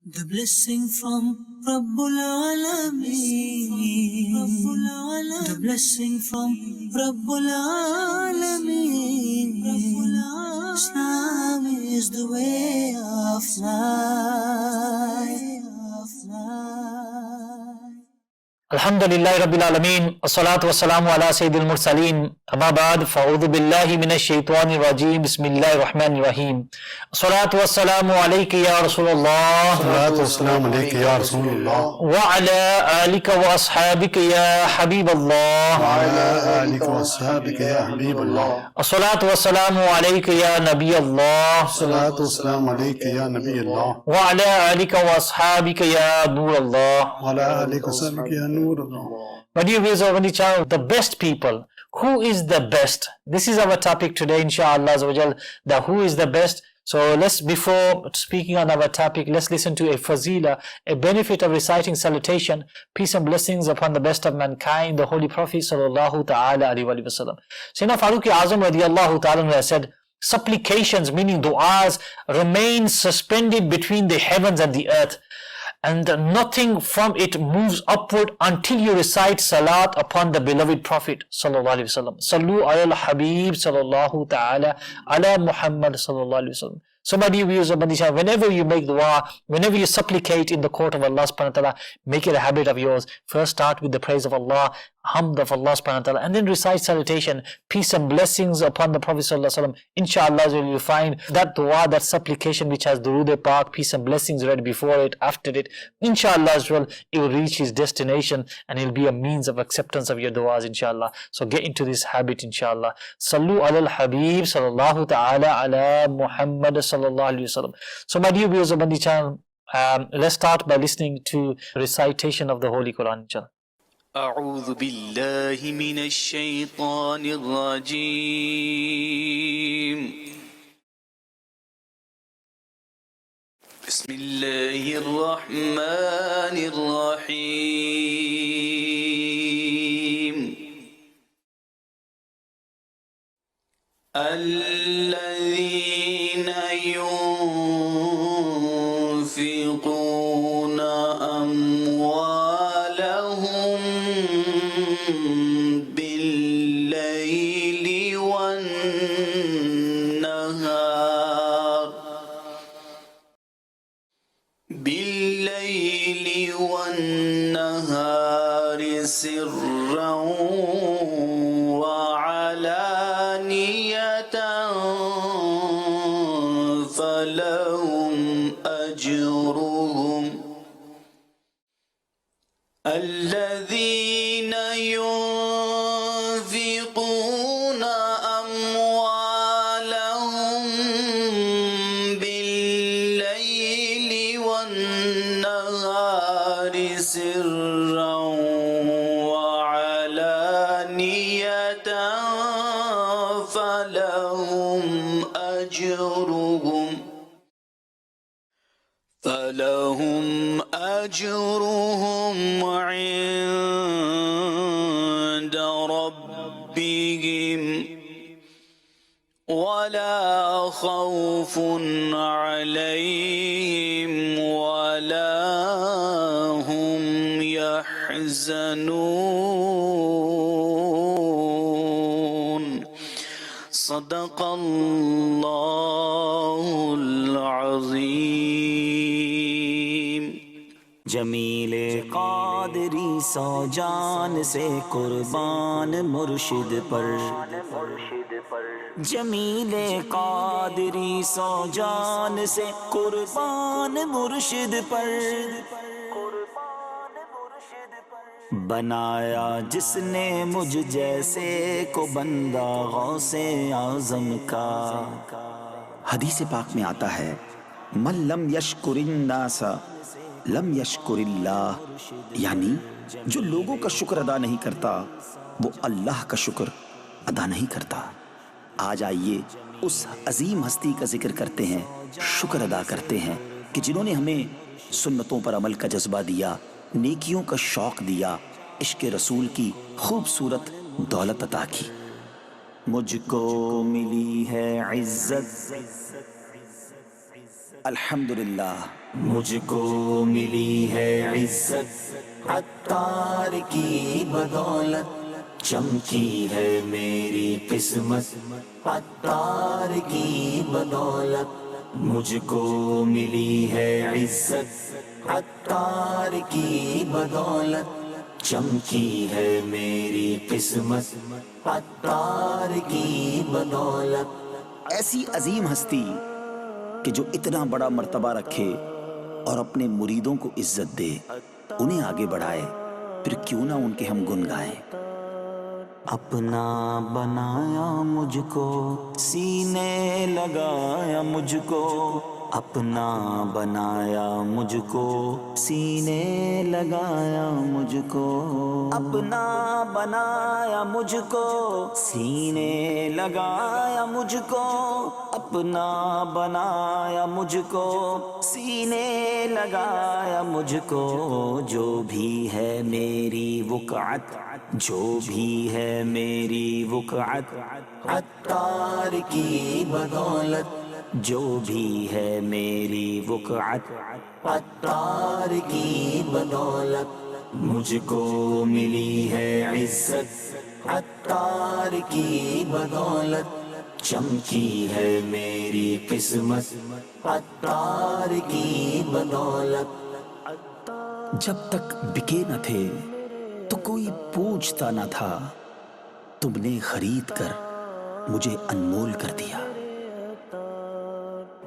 The blessing from Rabbul Alameen. The blessing from Rabbul Alameen. Islam is the way of life. Alhamdulillahi Rabbil Alameen. As-salatu was-salamu ala Sayyidil Mursaleen. Amma ba'd, fa'udhu billahi minash shaitanir rajim. Bismillahir Rahmanir Rahim. As-salatu was-salamu alayka ya Rasulullah. As-salatu was-salamu alayka ya Rasulullah. Wa ala alika wa ashabika ya Habiballah. Wa ala alika wa ashabika ya Habiballah. As-salatu was-salamu alayka ya Nabi Allah. As-salatu was-salamu alayka ya Nabi Allah. Wa ala alika wa ashabika ya Nur Allah. Wa ala alika wa ashabika ya Nur Allah. My dear viewers of Madani Channel, the best people. Who is the best? This is our topic today, inshallah. The who is the best. So before speaking on our topic, let's listen to a fazila, a benefit of reciting salutation, peace and blessings upon the best of mankind, the Holy Prophet sallallahu ta'ala alayhi wa sallam. Sayyidina Farooq Azam radiyallahu ta'ala has said, supplications, meaning du'as, remain suspended between the heavens and the earth, and nothing from it moves upward until you recite salat upon the beloved Prophet sallallahu alaihi wasallam. Sallu ala al-Habib sallallahu ta'ala ala Muhammad sallallahu alaihi wasallam. So my dear viewers of Madani Channel, whenever you make dua, whenever you supplicate in the court of Allah subhanahu wa ta'ala, make it a habit of yours. First start with the praise of Allah, hamd of Allah subhanahu wa ta'ala, and then recite salutation, peace and blessings upon the Prophet sallallahu alaihi wasallam. Inshallah, you will find that dua, that supplication which has durood pak, peace and blessings read before it, after it. Inshallah as well, it will reach his destination and it will be a means of acceptance of your duas, inshallah. So get into this habit, inshallah. Sallu ala al-Habib sallallahu ta'ala ala Muhammad sallallahu alaihi wasallam. So my dear viewers of Madani Channel, let's start by listening to recitation of the Holy Quran, inshallah. أعوذ بالله من الشيطان الرجيم بسم الله الرحمن الرحيم الذين ينفقون أموالهم بالليل والنهار سرا وعلانية فلهم أجرهم الذين ينفقون أموالهم بالليل والنهار سرا وعلانية فلهم أجرهم عند ربهم ولا خوف عليهم ولا هم يحزنون صدق الله العظيم. جمیل قادری سو جان سے قربان مرشد پر، جمیل قادری سو جان سے قربان مرشد پر، بنایا جس نے مجھ جیسے کو بندہ غوث اعظم کا. حدیث پاک میں آتا ہے من لم یشکر الناس لم یشکر اللہ، یعنی جو لوگوں کا شکر ادا نہیں کرتا وہ اللہ کا شکر ادا نہیں کرتا. آج آئیے اس عظیم ہستی کا ذکر کرتے ہیں، شکر ادا کرتے ہیں کہ جنہوں نے ہمیں سنتوں پر عمل کا جذبہ دیا، نیکیوں کا شوق دیا، عشق رسول کی خوبصورت دولت عطا کی. مجھ کو ملی ہے عزت الحمدللہ مجھ کو ملی ہے عزت عطار کی بدولت، چمکی ہے میری قسمت عطار کی بدولت، مجھ کو ملی ہے عزت عطار کی بدولت، چمکی ہے میری قسمت عطار کی بدولت۔ ایسی عظیم ہستی کہ جو اتنا بڑا مرتبہ رکھے اور اپنے مریدوں کو عزت دے، انہیں آگے بڑھائے، پھر کیوں نہ ان کے ہم گن گائیں۔ اپنا بنایا مجھ کو، سینے لگایا مجھ کو، اپنا بنایا مجھ کو، سینے لگایا مجھ کو، اپنا بنایا مجھ کو، سینے لگایا مجھ کو، اپنا بنایا مجھ کو، سینے لگایا مجھ کو، جو بھی ہے میری وقعت، جو بھی ہے میری وقعت عطار کی بدولت، جو بھی ہے میری وقعت عطار کی بدولت، مجھ کو ملی ہے عزت عطار کی بدولت، چمکی ہے میری قسمت عطار کی بدولت۔ جب تک بکے نہ تھے تو کوئی پوچھتا نہ تھا، تم نے خرید کر مجھے انمول کر دیا۔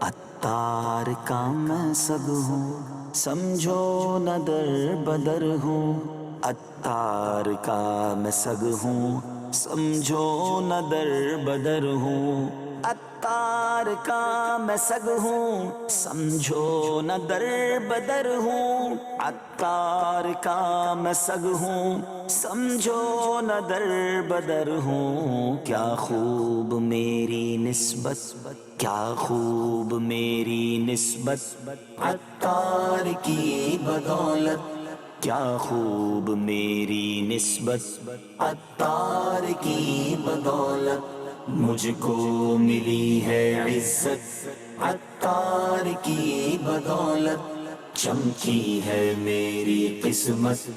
عطار کا میں سگ ہوں، سمجھو نہ در بدر ہوں، عطار کا میں سگ ہوں، سمجھو نہ در بدر ہوں، عطار کا میں سگ ہوں، سمجھو نہ در بدر ہوں، عطار کا میں سگ ہوں، سمجھو نہ در بدر ہوں، کیا خوب میری نسبت، کیا خوب میری نسبت عطار کی بدولت، کیا خوب میری نسبت عطار کی بدولت، مجھ کو ملی ہے عزت عطار کی بدولت، چمکی ہے میری قسمت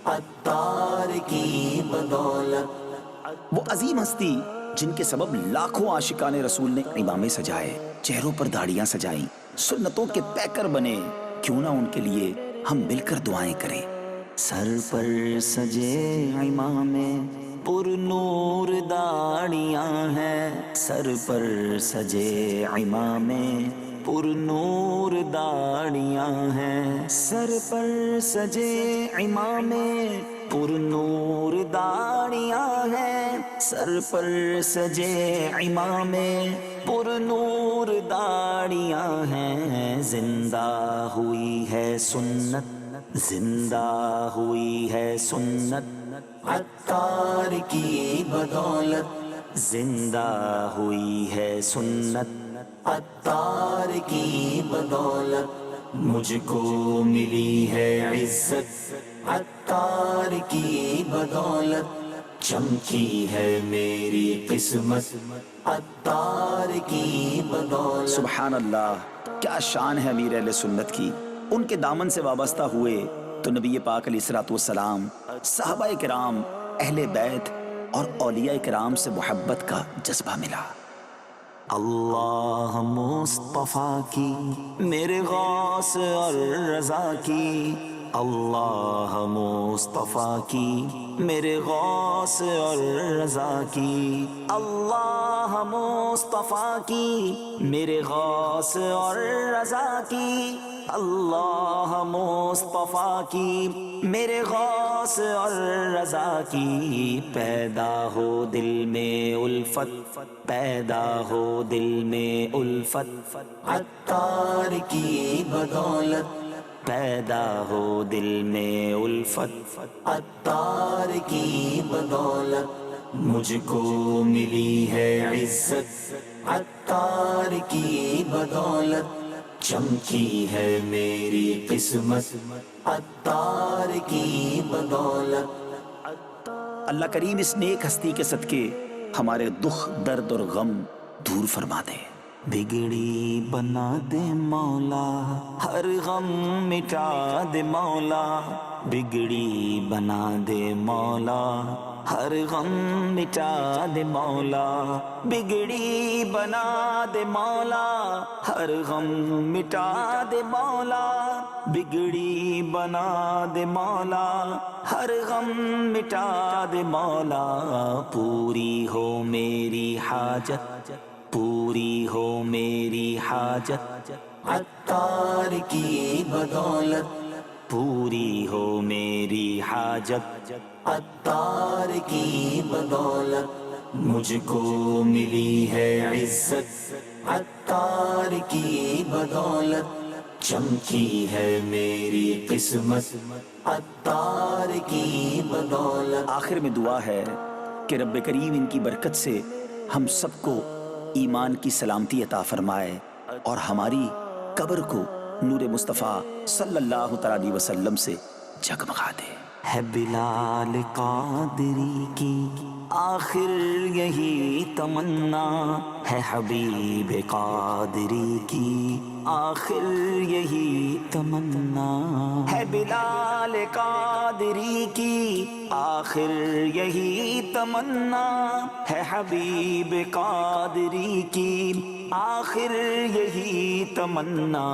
عطار کی بدولت۔ وہ عظیم ہستی جن کے سبب لاکھوں عاشقان رسول نے امامے سجائے، چہروں پر داڑیاں سجائیں، سنتوں کے پیکر بنے، کیوں نہ ان کے لیے ہم مل کر دعائیں کریں۔ سر پر سجے امامے پر نور داڑیاں ہیں، سر پر سجے امامے پر نور داڑیاں ہیں، سر پر سجے امامے پر نور داڑیاں ہیں، سر پر سجے امامے پر نور داڑیاں ہیں، زندہ ہوئی ہے سنت، زندہ ہوئی ہے سنت عطار کی بدولت، زندہ ہوئی ہے سنت عطار کی بدولت، مجھ کو ملی ہے عزت عطار کی بدولت، چمکی ہے میری قسمت عطار کی بدولت۔ سبحان اللہ، کیا شان ہے امیر اہل سنت کی۔ ان کے دامن سے وابستہ ہوئے تو نبی پاک علیہ الصلوۃ والسلام، صحابہ کرام، اہل بیت اور اولیاء کرام سے محبت کا جذبہ ملا۔ اللہ مصطفیٰ کی میرے غوث اور رضا کی، اللہ مصطفیٰ کی میرے غوث اور رضا کی، اللہ مصطفیٰ کی میرے غوث اور رضا کی، اللہ مصطفیٰ کی میرے غوث اور رضا کی، پیدا ہو دل میں الفت، پیدا ہو دل میں الفت عطار کی بدولت، پیدا ہو دل میں الفت عطار کی بدولت، مجھ کو ملی ہے عزت عطار کی بدولت، چمکی ہے میری قسمت عطار کی بدولت۔ اللہ کریم اس نیک ہستی کے صدقے ہمارے دکھ، درد اور غم دور فرما دے۔ بگڑی بنا دے مولا، ہر غم مٹا دے مولا، بگڑی بنا دے مولا، ہر غم مٹا دے مولا، بگڑی بنا دے مولا، ہر غم مٹا دے مولا، بگڑی بنا دے مولا، ہر غم مٹا دے مولا، پوری ہو میری حاجت، پوری ہو میری حاجت، عطار کی بدولت، پوری ہو میری حاجت، عطار کی بدولت، مجھ کو ملی ہے عزت، عطار کی بدولت، چمکی ہے میری قسمت، عطار کی بدولت۔ آخر میں دعا ہے کہ رب کریم ان کی برکت سے ہم سب کو ایمان کی سلامتی عطا فرمائے اور ہماری قبر کو نور مصطفیٰ صلی اللہ تعالی علیہ وسلم سے جگمگا دے۔ ہے بلال قادری کی آخر یہی تمنا، ہے حبیب قادری کی آخر یہی تمنا، ہے بلال قادری کی آخر یہی تمنا، ہے حبیب قادری کی آخر یہی تمنا،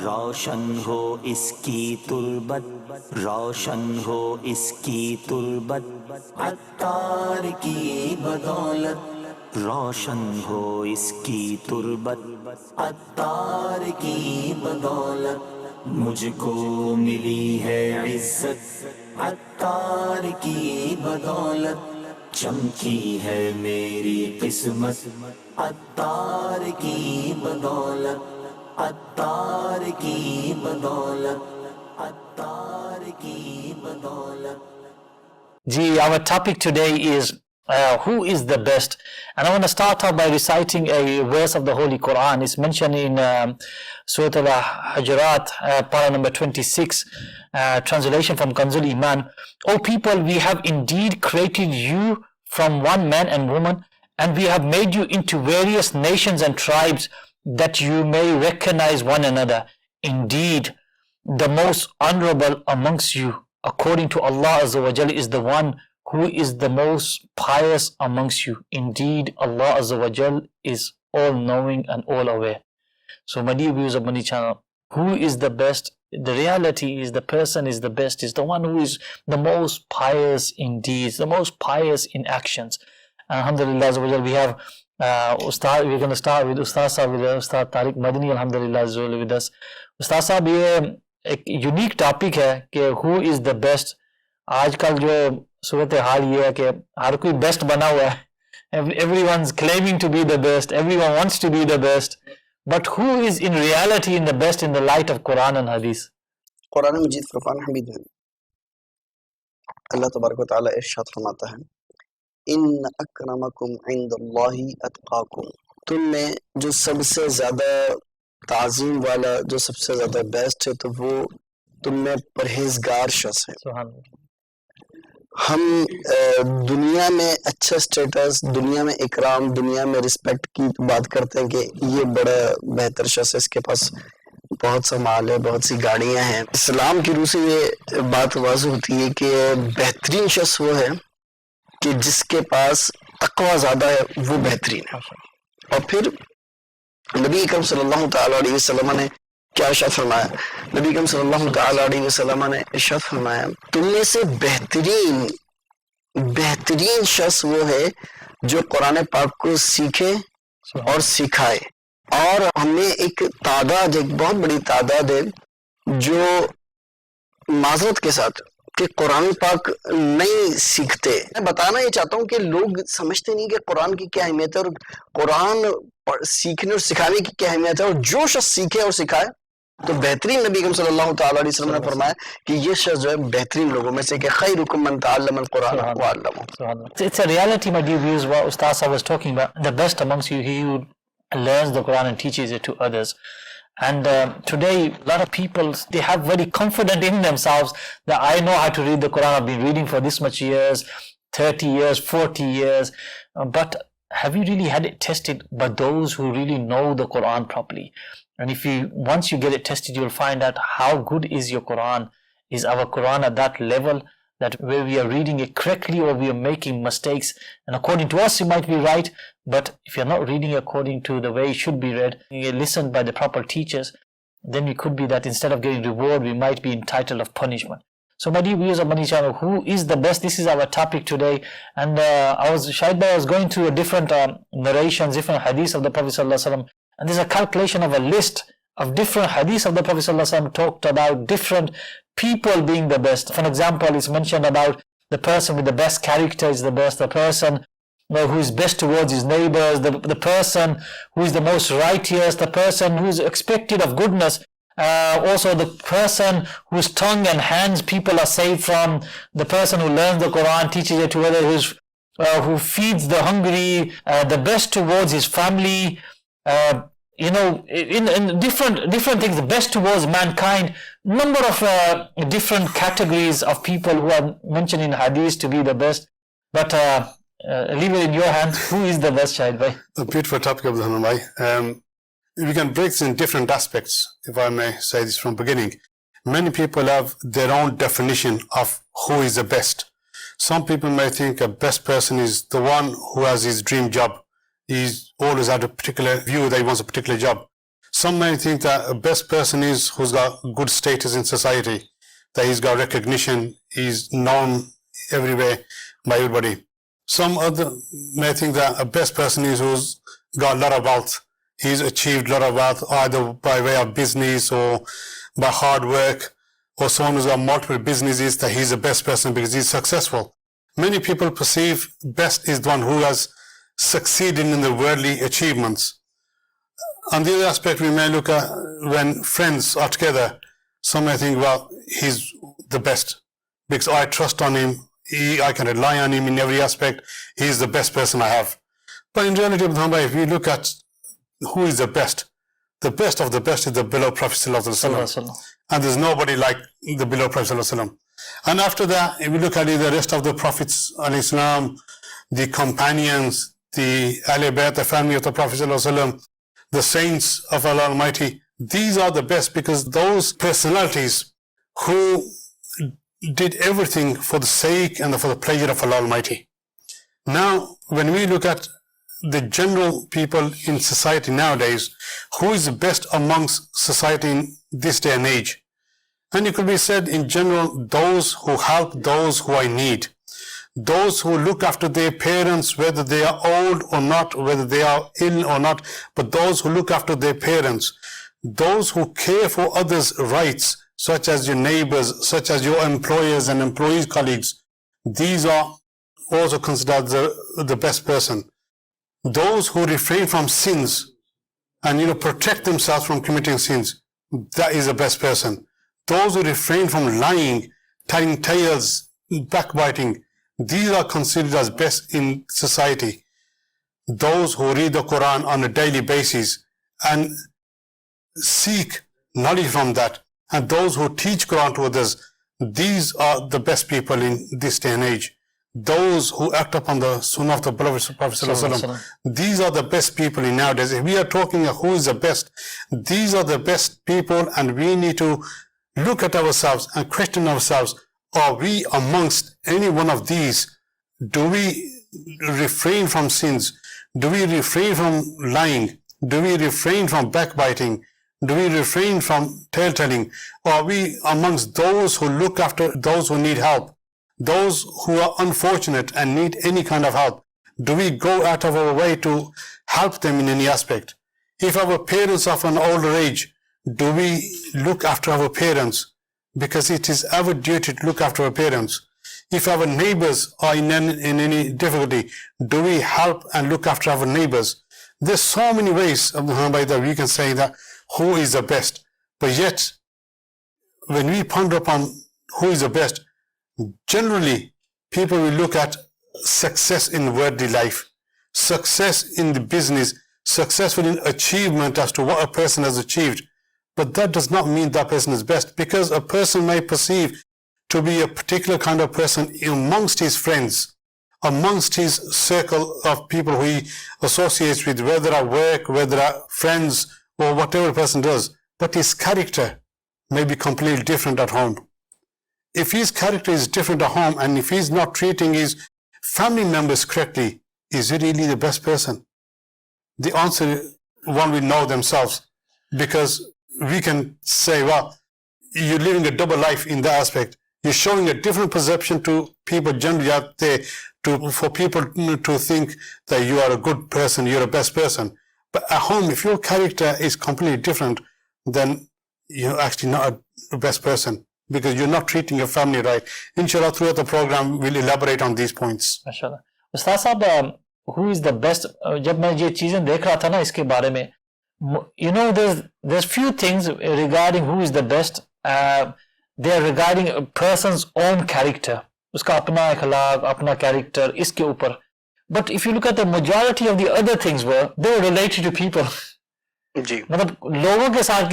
روشن ہو اس کی تربت، روشن ہو اس کی تربت، عطار کی بدولت، روشن ہو اس کی تربت، عطار کی بدولت، مجھ کو ملی ہے عزت، عطار کی بدولت، چمکی ہے میری قسمت، عطار کی بدولت، عطار کی بدولت، عطار کی بدولت۔ Ji, our topic today is who is the best, and I want to start off by reciting a verse of the Holy Quran. It's mentioned in Surah Al-Hujurat, para number 26, translation from Kanzul Iman. O people, we have indeed created you from one man and woman, and we have made you into various nations and tribes, that you may recognize one another. Indeed, the most honorable amongst you, according to Allah Azza wa Jalla, is the one who is the most pious amongst you. Indeed, Allah Azza wa Jalla is all-knowing and all-aware. So, my dear viewers of Madani Channel, who is the best? The reality is the person is the best, is the one who is the most pious in deeds, the most pious in actions. Alhamdulillah Azza wa Jalla, we have Ustad, we're going to start with Ustad Sahib, with Ustad Tariq Madani, Alhamdulillah Azza wa Jalla, with us. Ustad Sahib, یہ ایک unique topic ہے کہ ہو از the best. آج کل جو صورتحال یہ ہے کہ ہر کوئی بیسٹ بنا ہوا ہے. Every one is claiming to be the best, every one wants to be the best, but who is in reality in the best in the light of Quran and Hadith? Quran مجید فرقان حمید میں اللہ تبارک و تعالیٰ ارشاد فرماتا ہے، ان اکرمکم عند اللہ اتقاکم، تم میں جو سب سے زیادہ تعظیم والا، جو سب سے زیادہ بیسٹ ہے، تو وہ تم میں پرہیزگار شخص ہے. سبحان اللہ. ہم دنیا میں اچھا سٹیٹس، دنیا میں اکرام، دنیا میں رسپیکٹ کی بات کرتے ہیں کہ یہ بڑا بہتر شخص ہے، اس کے پاس بہت سا مال ہے، بہت سی گاڑیاں ہیں. اسلام کی روح سے یہ بات واضح ہوتی ہے کہ بہترین شخص وہ ہے کہ جس کے پاس تقوی زیادہ ہے، وہ بہترین ہے. اور پھر نبی اکرم صلی اللہ تعالیٰ علیہ وسلم نے کیا ارشاد فرمایا؟ نبی اکرم صلی اللہ تعالیٰ علیہ وسلم نے ارشاد فرمایا، تم میں سے بہترین شخص وہ ہے جو قرآن پاک کو سیکھے اور سکھائے. اور ہمیں ایک تعداد، ایک بہت بڑی تعداد ہے جو معذرت کے ساتھ کہ قرآن پاک نہیں سیکھتے. میں بتانا یہ چاہتا ہوں کہ لوگ سمجھتے نہیں کہ قرآن کی کیا اہمیت ہے اور قرآن سیکھنے اور سکھانے کی کیا اہمیت ہے. اور جو شخص سیکھے اور سکھائے تو بہترین، نبی اکرم صلی اللہ تعالیٰ علیہ وسلم نے فرمایا کہ یہ شخص جو ہے بہترین لوگوں میں سے کہ خیرکم من تعلم القرآن وعلمہ. It's a reality, my dear viewers, what Ustaz was talking about. The best amongst you, he who learns the Quran and teaches it to others. And today, a lot of people, they have very confident in themselves that I know how to read the Quran. I've been reading for this much years, 30 years, 40 years. But have you really had it tested by those who really know the Quran properly? And if you, once you get it tested, you'll find out how good is your Quran. Is our Quran at that level that where we are reading it correctly, or we are making mistakes? And according to us, it might be right, but if you're not reading according to the way it should be read, you listened by the proper teachers, then it could be that instead of getting reward, we might be entitled of punishment. So my dear viewers of Madani Channel, who is the best? This is our topic today. And I was going through a different narrations, different hadiths of the Prophet ﷺ, and there's a calculation of a list of different hadiths of the Prophet ﷺ talked about different people being the best. For example, it's mentioned about the person with the best character is the best, the person who is best towards his neighbors, the person who is the most righteous, the person who is expected of goodness, also the person whose tongue and hands people are saved from, the person who learns the Quran, teaches it to others, who feeds the hungry, the best towards his family, in different things, the best towards mankind. Number of different categories of people who are mentioned in hadith to be the best. But leave it in your hands. Who is the best, Shahid Bhai? A beautiful topic, Abdul Bhai. We can break this in different aspects, if I may say this from beginning. Many people have their own definition of who is the best. Some people may think a best person is the one who has his dream job. He's always had a particular view that he wants a particular job. Some may think that a best person is who's got good status in society, that he's got recognition, he's known everywhere by everybody. Some other may think that a best person is who's got a lot of wealth. He's achieved a lot of wealth either by way of business or by hard work, or someone who's got multiple businesses, that he's the best person because he's successful. Many people perceive best is the one who has succeeded in the worldly achievements. On the other aspect, we may look at when friends are together, some may think, well, he's the best because I trust on him, I can rely on him in every aspect, he's the best person I have. But in reality, if we look at who is the best of the best is the beloved Prophet ﷺ. And there's nobody like the beloved Prophet ﷺ. And after that, if we look at the rest of the Prophets ﷺ, the companions, the Ahl Bayt, the family of the Prophet ﷺ, the saints of Allah Almighty, these are the best because those personalities who did everything for the sake and for the pleasure of Allah Almighty. Now, when we look at the general people in society nowadays, who is the best amongst society in this day and age? And it could be said in general, those who help those who are in need, those who look after their parents, whether they are old or not, whether they are ill or not, but those who look after their parents, those who care for others' rights, such as your neighbors, such as your employers and employees, colleagues, these are also considered the best person. Those who refrain from sins and protect themselves from committing sins, that is the best person. Those who refrain from lying, telling tales, backbiting, these are considered as best in society. Those who read the Quran on a daily basis and seek knowledge from that, and those who teach Quran to others, these are the best people in this day and age. Those who act upon the Sunnah of the Prophet ﷺ, these are the best people in nowadays. If we are talking who is the best, these are the best people, and we need to look at ourselves and question ourselves, are we amongst any one of these? Do we refrain from sins? Do we refrain from lying? Do we refrain from backbiting? Do we refrain from tale-telling? Or are we amongst those who look after those who need help? Those who are unfortunate and need any kind of help? Do we go out of our way to help them in any aspect? If our parents are of an older age, do we look after our parents? Because it is our duty to look after our parents. If our neighbors are in any difficulty, do we help and look after our neighbors? There's so many ways that we can say that who is the best. But yet, when we ponder upon who is the best, generally people will look at success in worldly life, success in the business, successful in achievement as to what a person has achieved. But that does not mean that person is best, because a person may perceive to be a particular kind of person amongst his friends, amongst his circle of people who he associates with, whether at work, whether at friends, or whatever a person does, but his character may be completely different at home. If his character is different at home, and if he's not treating his family members correctly, is he really the best person? The answer, one will know themselves, because we can say, well, you're living a double life in that aspect. You're showing a different perception to people generally out there, for people to think that you are a good person, you're a best person. But at home, if your character is completely different, then you're actually not a best person, because you're not treating your family right. Inshallah, throughout the program, we'll elaborate on these points. Mashallah. Ustaz Sahab, who is the best? जब मैं ये चीजें देख रहा था ना इसके बारे में, you know, there's few things regarding who is the best. They are regarding a person's own character. उसका अपना अखलाक, अपना character, इसके ऊपर. But if you look at the majority of the other things, they were related to people. जी. मतलब लोगों के साथ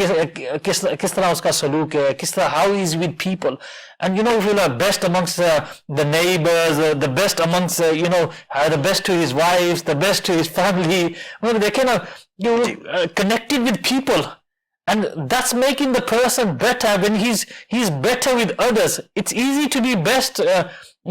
किस तरह उसका सलूक है, किस तरह, how he is with people. And you know, if you are best amongst the neighbors, the best amongst the best to his wives, the best to his family, well, they cannot, connected with people, and that's making the person better when he's better with others. It's easy to be best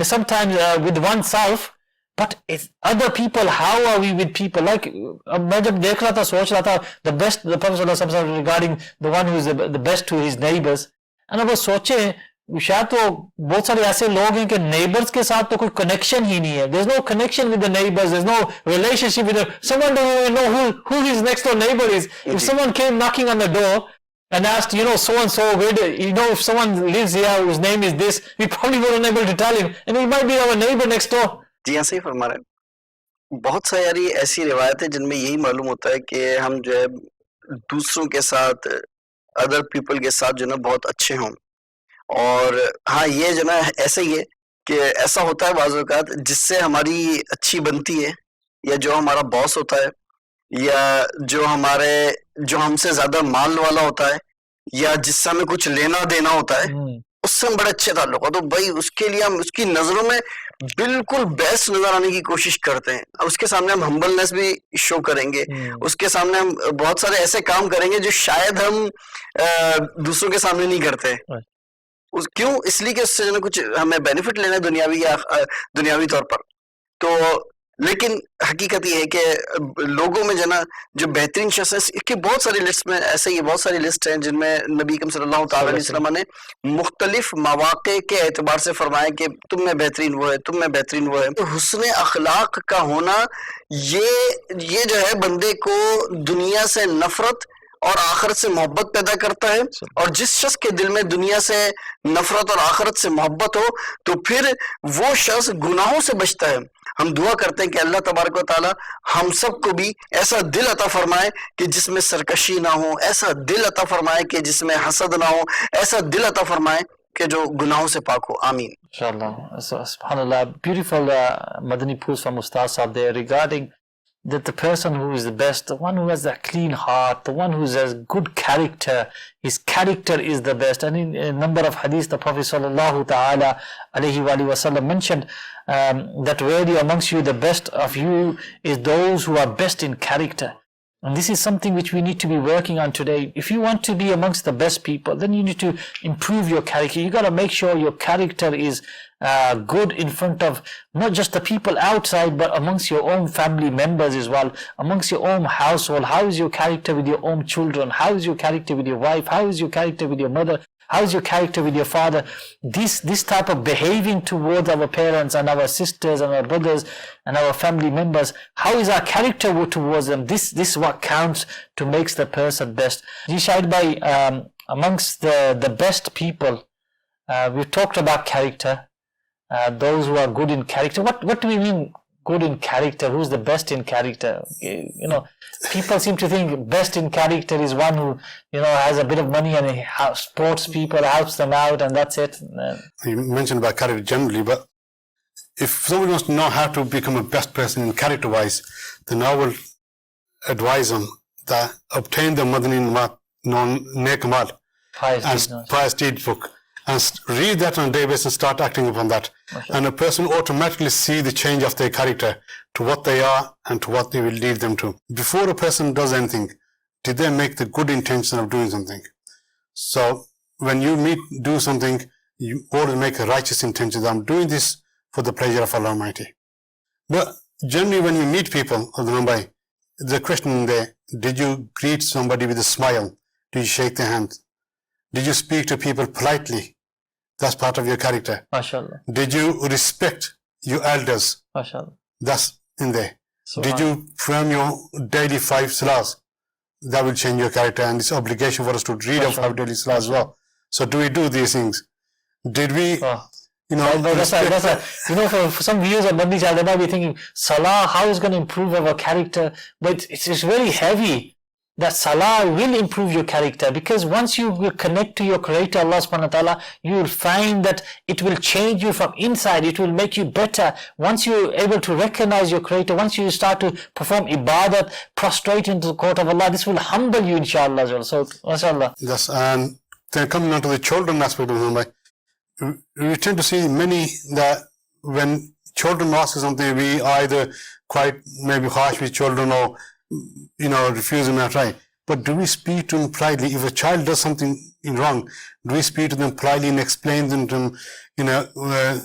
sometimes with oneself, but it's other people. How are we with people? Like मैं जब देख रहा था, सोच रहा था, the best, the Prophet ﷺ regarding the one who is the best to his neighbors. And अब वो सोचे, शायद तो बहुत सारे ऐसे लोग हैं कि neighbors के साथ तो कोई connection ही नहीं है. There's no connection with the neighbors. There's no relationship with them. Someone don't even know who his next door neighbor is. If someone came knocking on the door and asked, so and so, if someone lives here whose name is this, we probably weren't able to tell him, and he might be our neighbor next door. जी हाँ, सही फरमा रहे हैं. बहुत सारी ऐसी रिवायत है जिनमें यही मालूम होता है कि हम जो है दूसरों के साथ, अदर पीपल के साथ जो है बहुत अच्छे हों. और हाँ, ये जो है ऐसा ही है कि ऐसा होता है बाज़ औक़ात जिससे हमारी अच्छी बनती है, या जो हमारा बॉस होता है, या जो हमसे ज्यादा माल वाला होता है, या जिससे हमें कुछ लेना देना होता है, उससे हम बड़े अच्छे ताल्लुक हो, तो भाई उसके लिए हम उसकी नजरों में बिल्कुल बेस्ट नजर आने की कोशिश करते हैं. उसके सामने हम हम्बलनेस भी शो करेंगे, उसके सामने हम बहुत सारे ऐसे काम करेंगे जो शायद हम दूसरों के सामने नहीं करते. क्यों? इसलिए कि उससे जो है कुछ हमें बेनिफिट लेना है दुनियावी तौर पर. तो लेकिन हकीकत ये है कि लोगों में जो बेहतरीन शख्स है, इसकी बहुत सारी लिस्ट में ऐसे ही बहुत सारी लिस्ट हैं जिनमें नबी करीम सल्लल्लाहु अलैहि वसल्लम ने मुख्तलिफ मवाक़े के एतबार से फरमाया कि तुम में बेहतरीन वो है, तुम में बेहतरीन वो है. तो हुस्न अखलाक का होना ये जो है बंदे को दुनिया से नफरत और आखिरत से मोहब्बत पैदा करता है. और जिस शख्स के दिल में दुनिया से नफरत और आखिरत से मोहब्बत हो, तो फिर वो शख्स गुनाहों से बचता है. हम दुआ करते हैं कि अल्लाह तबारक व तआला हम सबको भी ऐसा दिल अता फरमाए कि जिसमें सरकशी ना हो, ऐसा दिल अता फरमाए कि जिसमें हसद ना हो, ऐसा दिल अता फरमाए कि जो गुनाहों से पाक हो. आमीन. Inshallah. Subhanallah. Beautiful Madani pools from Ustaz Sahab there regarding that the person who is the best, the one who has a clean heart, the one who has good character, his character is the best. And in a number of hadiths, the Prophet sallallahu ta'ala alayhi wa sallam mentioned that really amongst you, the best of you is those who are best in character. And this is something which we need to be working on today. If you want to be amongst the best people, then you need to improve your character. You got to make sure your character is good in front of not just the people outside, but amongst your own family members as well, amongst your own household. How is your character with your own children? How is your character with your wife? How is your character with your mother? How is your character with your father? This type of behaving towards our parents and our sisters and our brothers and our family members, how is our character towards them? This is what counts to makes the person best. Shahid Bhai, amongst the best people, we've talked about character, those who are good in character. What do we mean good in character? Who's the best in character? People seem to think best in character is one who, has a bit of money and he supports people, helps them out, and that's it. You mentioned about character generally, but if somebody wants to know how to become a best person in character-wise, then I will advise them that obtain the Madani Nek Amal and Pious Deeds book. and read that on a daily basis and start acting upon that. And a person will automatically see the change of their character to what they are and to what they will lead them to. Before a person does anything, did they make the good intention of doing something? So when you do something, you always make a righteous intention that I'm doing this for the pleasure of Allah Almighty. But generally when you meet people of the Mumbai, the question there, did you greet somebody with a smile? Did you shake their hand? Did you speak to people politely? That's part of your character. MashaAllah. Did you respect your elders? MashaAllah. That's in there. Did you perform your daily 5 salahs? That will change your character, and it's obligation for us to read of 5 daily salahs as well. So do we do these things? Did we, for some viewers of Madani Channel, they might be thinking, Salah, how is going to improve our character? But it's very heavy that Salah will improve your character, because once you will connect to your Creator, Allah subhanahu wa ta'ala, you will find that it will change you from inside. It will make you better. Once you're able to recognize your Creator, once you start to perform ibadat, prostrate into the court of Allah, this will humble you, inshallah as well. So, mashallah. Yes, and then coming on to the children aspect of Mumbai, we tend to see many that when children ask something, we either quite maybe harsh with children or refuse them outright. But do we speak to them politely? If a child does something wrong, do we speak to them politely and explain them to them in a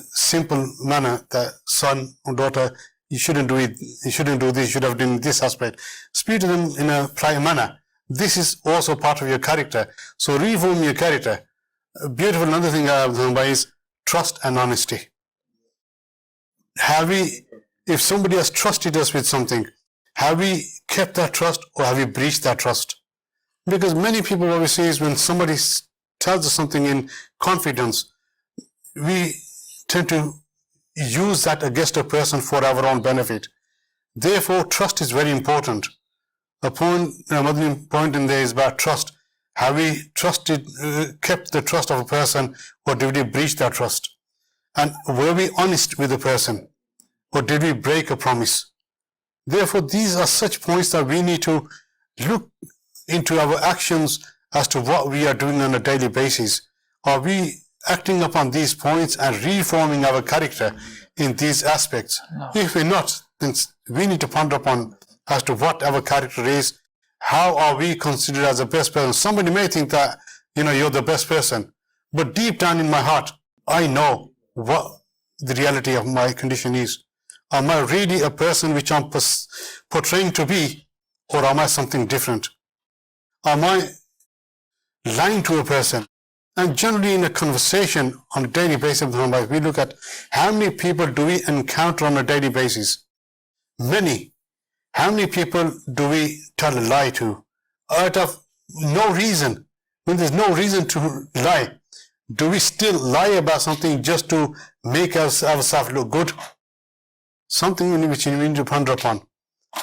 simple manner that son or daughter, you shouldn't do it, you shouldn't do this, you should have done this aspect. Speak to them in a polite manner. This is also part of your character. So reform your character. A beautiful another thing I have done by is trust and honesty. If somebody has trusted us with something, have we kept that trust or have we breached that trust? Because many people obviously is when somebody tells us something in confidence, we tend to use that against a person for our own benefit. Therefore, trust is very important. A point in there is about trust. Have we kept the trust of a person, or did we breach that trust? And were we honest with the person, or did we break a promise? Therefore, these are such points that we need to look into our actions as to what we are doing on a daily basis. Are we acting upon these points and reforming our character in these aspects? No. If we're not, then we need to ponder upon as to what our character is. How are we considered as the best person? Somebody may think that, you're the best person. But deep down in my heart, I know what the reality of my condition is. Am I really a person which I'm portraying to be, or am I something different? Am I lying to a person? And generally in a conversation on a daily basis, we look at how many people do we encounter on a daily basis? Many. How many people do we tell a lie to? Out of no reason. When there's no reason to lie, do we still lie about something just to make ourselves look good? Something in which we need to ponder upon.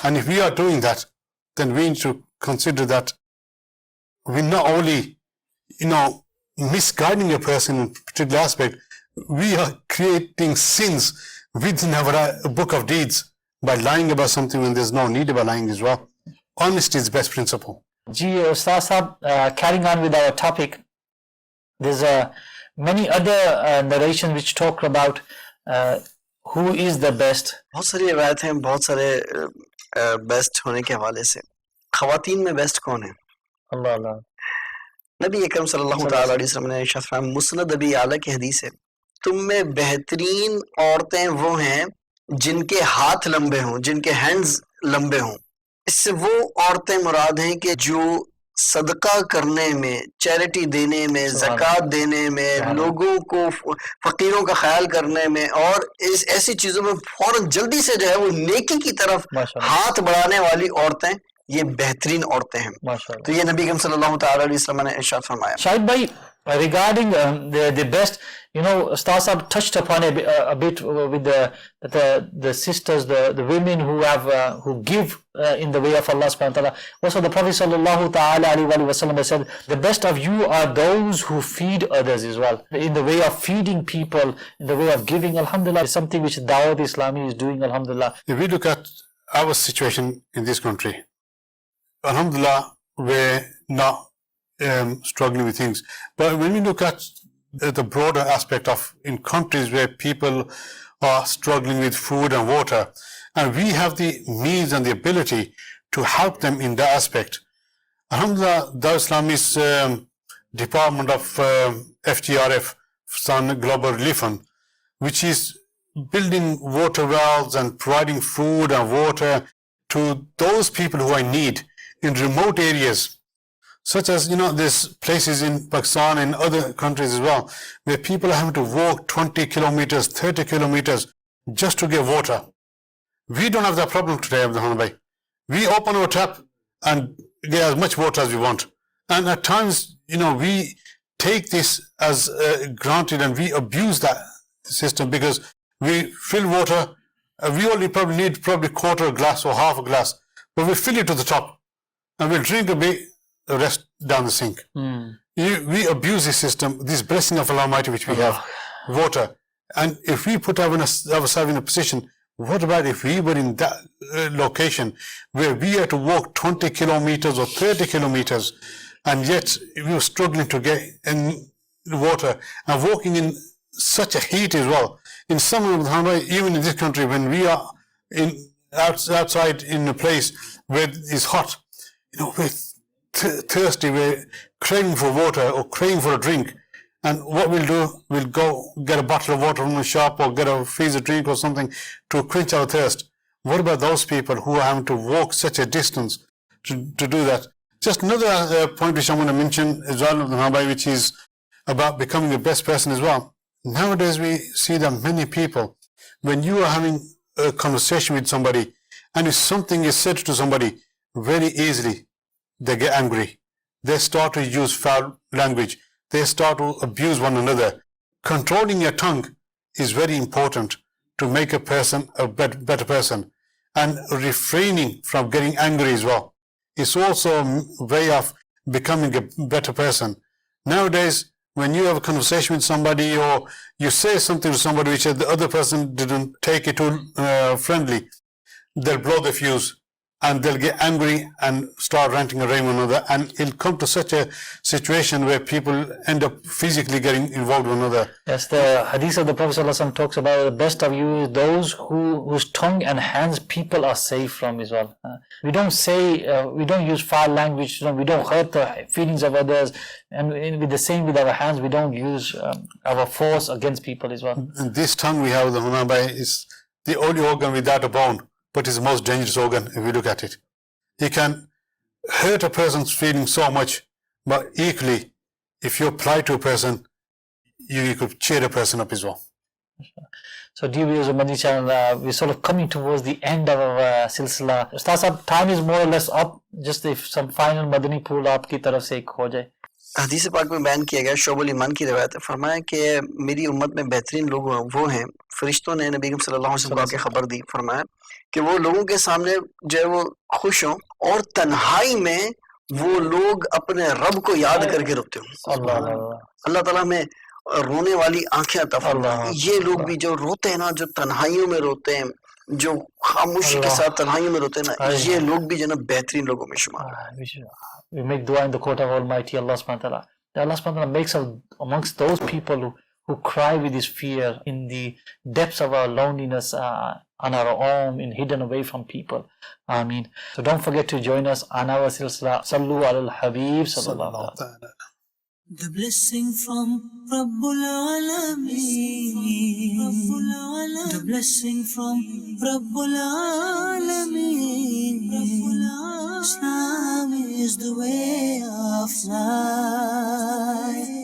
And if we are doing that, then we need to consider that we're not only, misguiding a person in a particular aspect, we are creating sins within our book of deeds by lying about something when there's no need about lying as well. Honesty is the best principle. Ustaz Sahab, carrying on with our topic, there's many other narrations which talk about who is the best. बहुत सारी रिवायत हैं, बहुत सारे best होने के हवाले से. ख़वातीन में बेस्ट कौन है? अल्लाह अल्लाह. नबी अकरम सल्लल्लाहु अलैहि वसल्लम ने इरशाद फरमाया, मुस्नद अबी आला की हदीस है, तुम में बेहतरीन औरतें वो हैं जिनके हाथ लंबे हों, जिनके हैंड्स लंबे हों. इससे वो औरतें मुराद हैं कि जो सदका करने में, चैरिटी देने में, ज़कात देने में, लोगों को फकीरों का ख्याल करने में और इस ऐसी चीजों में फौरन जल्दी से जो है वो नेकी की तरफ हाथ बढ़ाने वाली औरतें, ये बेहतरीन औरतें हैं. तो ये नबी सल्लल्लाहु अलैहि वसल्लम ने इरशाद फरमाया. शाहिद भाई, regarding the best, Ustaz Sahab touched upon a bit with the sisters, the women who give in the way of Allah subhanahu wa ta'ala. Also the Prophet sallallahu ta'ala alayhi wa sallam said, the best of you are those who feed others as well. In the way of feeding people, in the way of giving, alhamdulillah, is something which Dawat Islami is doing, alhamdulillah. If we look at our situation in this country, alhamdulillah, we're not struggling with things. But when we look at the broader aspect of in countries where people are struggling with food and water, and we have the means and the ability to help them in that aspect. Alhamdulillah, the Islamist Department of FGRF, Sun Global Relief Fund, which is building water wells and providing food and water to those people who are in need in remote areas, such as, there's places in Pakistan and other countries as well, where people are having to walk 20 kilometers, 30 kilometers just to get water. We don't have that problem today, Abdul Bhai. We open our tap and get as much water as we want. And at times, we take this as granted and we abuse that system because we fill water. We only probably need quarter a glass or half a glass, but we fill it to the top and we'll drink a bit, the rest down the sink. We abuse this system, this blessing of Allah Almighty which we have, water. And if we put ourselves in a position, what about if we were in that location where we had to walk 20 kilometers or 30 kilometers and yet we were struggling to get in water and walking in such a heat as well. In summer, even in this country, when we are outside in a place where it's hot, we're thirsty, we're craving for water or craving for a drink. And what we'll do, we'll go get a bottle of water from the shop or get a freezer drink or something to quench our thirst. What about those people who are having to walk such a distance to do that? Just another point which I want to mention as well, which is about becoming the best person as well. Nowadays we see that many people, when you are having a conversation with somebody and if something is said to somebody, very easily they get angry. They start to use foul language. They start to abuse one another. Controlling your tongue is very important to make a person a better person. And refraining from getting angry as well. It's also a way of becoming a better person. Nowadays, when you have a conversation with somebody or you say something to somebody which the other person didn't take it too friendly, they'll blow the fuse and they'll get angry and start ranting and raving one another, and it'll come to such a situation where people end up physically getting involved with one another. Yes, the hadith of the Prophet ﷺ talks about the best of you is those whose tongue and hands people are safe from as well. We don't say, we don't use foul language, we don't hurt the feelings of others, and with the same with our hands, we don't use our force against people as well. And this tongue we have, the Hunabai, is the only organ without a bone, but it's the most dangerous organ if we look at it. It can hurt a person's feelings so much, but equally, if you apply to a person, you could cheer a person up as well. So dear viewers of Madani Channel, we're sort of coming towards the end of our silsila. Ustaz Sahab, time is more or less up. Just if some final Madani pool aapki taraf se ek ho jaye. हदीस पाक में बयान किया गया, शोबुल ईमान की रिवायत है, फरमाया कि मेरी उम्मत में बेहतरीन लोग वो हैं, फरिश्तों ने नबी सल्लल्लाहु अलैहि वसल्लम को खबर दी, फरमाया कि वो लोगों के सामने जो है वो खुश हों और तन्हाई में वो लोग अपने रब को याद करके रोते हों। अल्लाह ताला में रोने वाली आंखें अता फरमाए। ये लोग भी जो रोते हैं ना, जो तन्हाइयों में रोते हैं, जो खामोशी के साथ तन्हाइयों में रोते हैं ना, ये लोग भी जो ना बेहतरीन लोगों में शुमार। We make dua in the court of Almighty Allah subhanahu wa ta'ala. Allah subhanahu wa ta'ala makes us amongst those people who cry with this fear in the depths of our loneliness, on our own, in hidden away from people. Ameen. So don't forget to join us on our silsila. Sallu ala al-Habib sallallahu alaihi wasallam. The blessing from Rabbul Alameen. The blessing from Rabbul Alameen. Islam is the way of life.